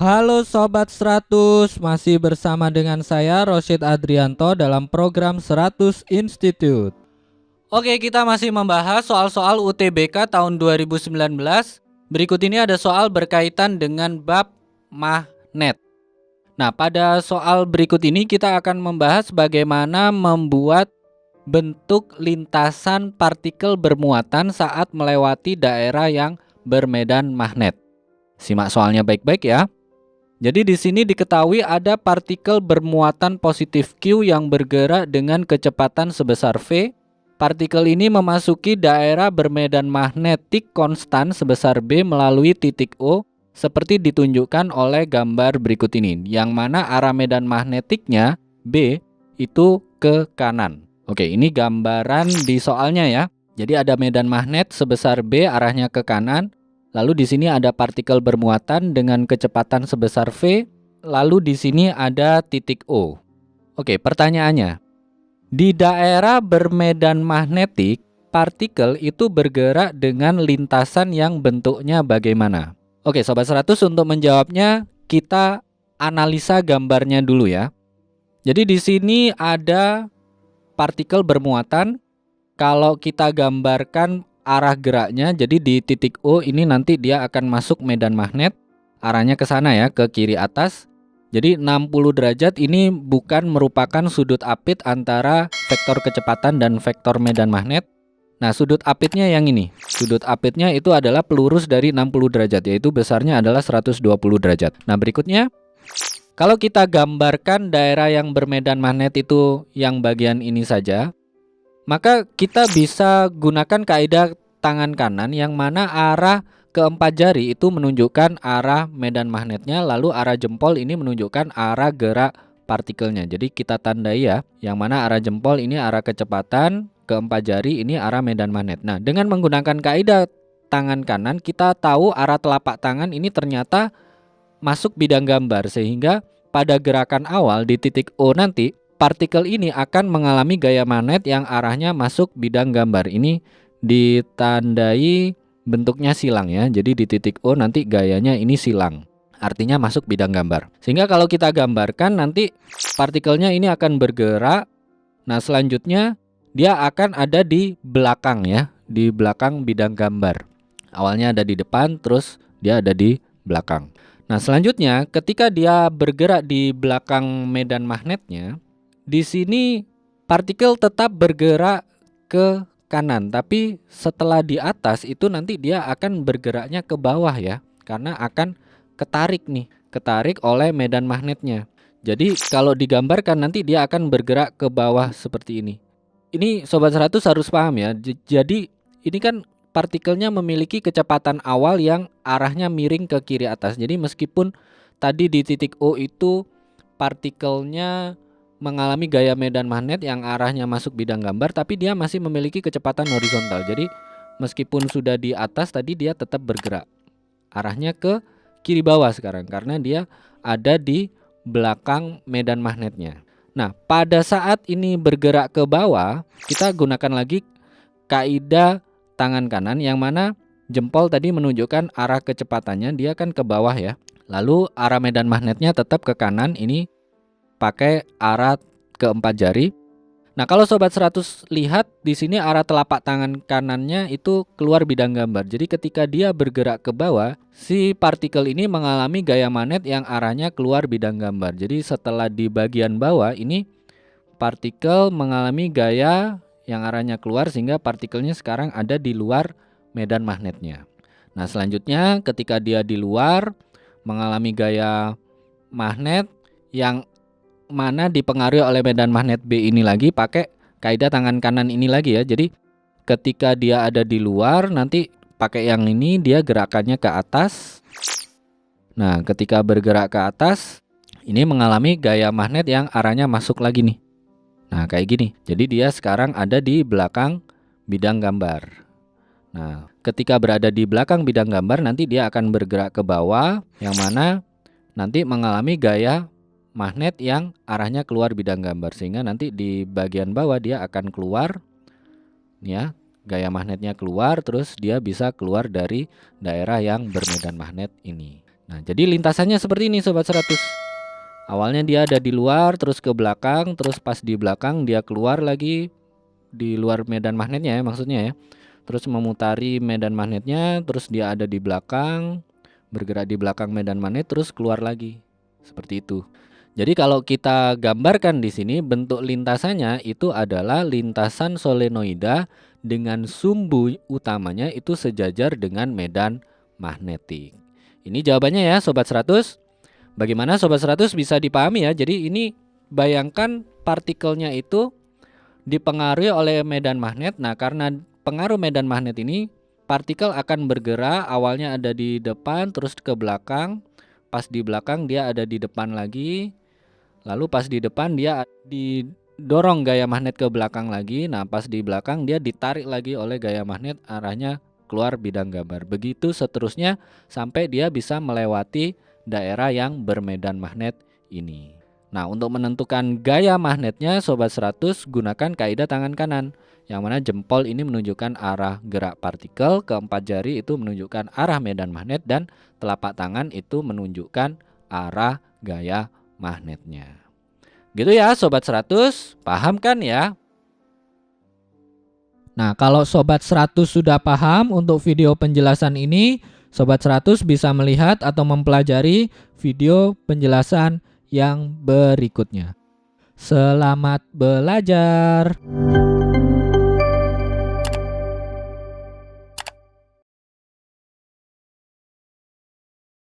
Halo Sobat 100, masih bersama dengan saya Rosyid Adrianto dalam program 100 Institute. Oke, kita masih membahas soal-soal UTBK tahun 2019. Berikut ini ada soal berkaitan dengan bab magnet. Nah, pada soal berikut ini kita akan membahas bagaimana membuat bentuk lintasan partikel bermuatan saat melewati daerah yang bermedan magnet. Simak soalnya baik-baik ya. Jadi di sini diketahui ada partikel bermuatan positif Q yang bergerak dengan kecepatan sebesar V. Partikel ini memasuki daerah bermedan magnetik konstan sebesar B melalui titik O seperti ditunjukkan oleh gambar berikut ini, yang mana arah medan magnetiknya B itu ke kanan. Oke, ini gambaran di soalnya ya. Jadi ada medan magnet sebesar B arahnya ke kanan. Lalu di sini ada partikel bermuatan dengan kecepatan sebesar V. Lalu di sini ada titik O. Oke, pertanyaannya. Di daerah bermedan magnetik, partikel itu bergerak dengan lintasan yang bentuknya bagaimana? Oke, Sobat 100, untuk menjawabnya kita analisa gambarnya dulu ya. Jadi di sini ada partikel bermuatan. Kalau kita gambarkan arah geraknya, jadi di titik O ini nanti dia akan masuk medan magnet, arahnya ke sana ya, ke kiri atas. Jadi 60 derajat ini bukan merupakan sudut apit antara vektor kecepatan dan vektor medan magnet. Nah, sudut apitnya yang ini. Sudut apitnya itu adalah pelurus dari 60 derajat, yaitu besarnya adalah 120 derajat. Nah, berikutnya, kalau kita gambarkan daerah yang bermedan magnet itu yang bagian ini saja, maka kita bisa gunakan kaidah tangan kanan yang mana arah keempat jari itu menunjukkan arah medan magnetnya, lalu arah jempol ini menunjukkan arah gerak partikelnya. Jadi kita tandai ya, yang mana arah jempol ini arah kecepatan, keempat jari ini arah medan magnet. Nah, dengan menggunakan kaidah tangan kanan, kita tahu arah telapak tangan ini ternyata masuk bidang gambar, sehingga pada gerakan awal di titik O nanti partikel ini akan mengalami gaya magnet yang arahnya masuk bidang gambar. Ini ditandai bentuknya silang ya. Jadi di titik O nanti gayanya ini silang, artinya masuk bidang gambar. Sehingga kalau kita gambarkan nanti partikelnya ini akan bergerak. Nah, selanjutnya dia akan ada di belakang ya, di belakang bidang gambar. Awalnya ada di depan, terus dia ada di belakang. Nah, selanjutnya ketika dia bergerak di belakang medan magnetnya, di sini partikel tetap bergerak ke kanan, tapi setelah di atas itu nanti dia akan bergeraknya ke bawah ya, karena akan ketarik oleh medan magnetnya. Jadi kalau digambarkan nanti dia akan bergerak ke bawah seperti ini. Ini Sobat 100 harus paham ya. Jadi ini kan partikelnya memiliki kecepatan awal yang arahnya miring ke kiri atas. Jadi meskipun tadi di titik O itu partikelnya mengalami gaya medan magnet yang arahnya masuk bidang gambar, tapi dia masih memiliki kecepatan horizontal. Jadi meskipun sudah di atas tadi dia tetap bergerak. Arahnya ke kiri bawah sekarang karena dia ada di belakang medan magnetnya. Nah, pada saat ini bergerak ke bawah, kita gunakan lagi kaidah tangan kanan yang mana jempol tadi menunjukkan arah kecepatannya, dia kan ke bawah ya. Lalu arah medan magnetnya tetap ke kanan, ini pakai arah keempat jari. Nah, kalau Sobat 100 lihat di sini arah telapak tangan kanannya itu keluar bidang gambar. Jadi ketika dia bergerak ke bawah, si partikel ini mengalami gaya magnet yang arahnya keluar bidang gambar. Jadi setelah di bagian bawah ini partikel mengalami gaya yang arahnya keluar sehingga partikelnya sekarang ada di luar medan magnetnya. Nah, selanjutnya ketika dia di luar mengalami gaya magnet yang mana dipengaruhi oleh medan magnet B ini lagi, pakai kaidah tangan kanan ini lagi ya. Jadi ketika dia ada di luar nanti pakai yang ini, dia gerakannya ke atas. Nah, ketika bergerak ke atas ini mengalami gaya magnet yang arahnya masuk lagi nih. Nah, kayak gini. Jadi dia sekarang ada di belakang bidang gambar. Nah, ketika berada di belakang bidang gambar nanti dia akan bergerak ke bawah, yang mana nanti mengalami gaya magnet yang arahnya keluar bidang gambar, sehingga nanti di bagian bawah dia akan keluar ya, gaya magnetnya keluar, terus dia bisa keluar dari daerah yang bermedan magnet ini. Nah, jadi lintasannya seperti ini Sobat 100. Awalnya dia ada di luar, terus ke belakang, terus pas di belakang dia keluar lagi di luar medan magnetnya ya maksudnya ya. Terus memutari medan magnetnya, terus dia ada di belakang, bergerak di belakang medan magnet, terus keluar lagi. Seperti itu. Jadi kalau kita gambarkan di sini bentuk lintasannya itu adalah lintasan solenoida dengan sumbu utamanya itu sejajar dengan medan magnetik. Ini jawabannya ya Sobat 100. Bagaimana Sobat 100 bisa dipahami ya? Jadi ini bayangkan partikelnya itu dipengaruhi oleh medan magnet. Nah, karena pengaruh medan magnet ini, partikel akan bergerak, awalnya ada di depan terus ke belakang. Pas di belakang dia ada di depan lagi. Lalu pas di depan dia didorong gaya magnet ke belakang lagi. Nah, pas di belakang dia ditarik lagi oleh gaya magnet, arahnya keluar bidang gambar. Begitu seterusnya sampai dia bisa melewati daerah yang bermedan magnet ini. Nah, untuk menentukan gaya magnetnya Sobat 100 gunakan kaidah tangan kanan, yang mana jempol ini menunjukkan arah gerak partikel, keempat jari itu menunjukkan arah medan magnet, dan telapak tangan itu menunjukkan arah gaya magnetnya. Gitu ya Sobat 100, paham kan ya? Nah, kalau Sobat 100 sudah paham untuk video penjelasan ini, Sobat 100 bisa melihat atau mempelajari video penjelasan yang berikutnya. Selamat belajar.